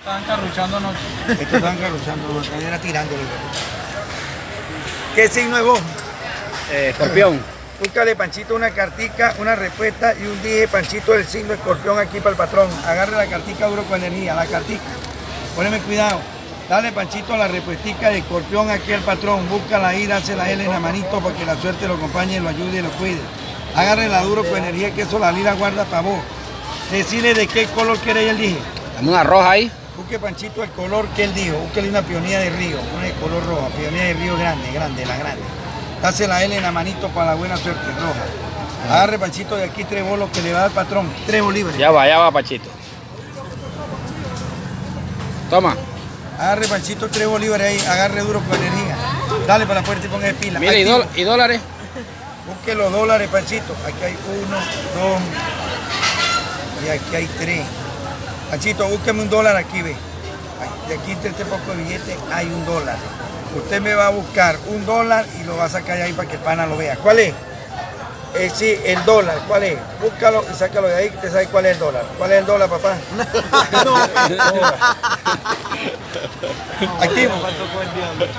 Estaban carruchándonos. Estos estaban carruchándonos, era tirándole. ¿Qué signo es vos? Escorpión. Búscale, Panchito, una cartica, una respuesta y un dije, Panchito, del signo escorpión aquí para el patrón. Agarre la cartica duro con energía, la cartica. Poneme cuidado. Dale, Panchito, la respuestica de escorpión aquí al patrón. Búscala ahí, dásela la L en la manito para que la suerte lo acompañe, lo ayude y lo cuide. Agarre la duro con energía, que eso la lila guarda para vos. Decirle de qué color quiere el dije. Dame una roja ahí. Busque, Panchito, el color que él dijo. Búsquele una peonía de río, una de color roja. Peonía de río grande, la grande. Dase la L en la manito para la buena suerte, roja. Agarre, Panchito, de aquí 3 bolos que le va a dar el patrón. 3 bolívares. Ya va, Pachito. Toma. Agarre, Panchito, 3 bolívares ahí. Agarre duro con energía. Dale para la puerta y ponga de pila. Mira, ¿y dólares? Busque los dólares, Panchito. Aquí hay 1, 2 y aquí hay 3. Panchito, búsqueme un dólar aquí, ve. De aquí entre este poco de billete hay un dólar. Usted me va a buscar un dólar y lo va a sacar ahí para que el pana lo vea. ¿Cuál es? Sí, el dólar. ¿Cuál es? Búscalo y sácalo de ahí que te sabe cuál es el dólar. ¿Cuál es el dólar, papá? Activo.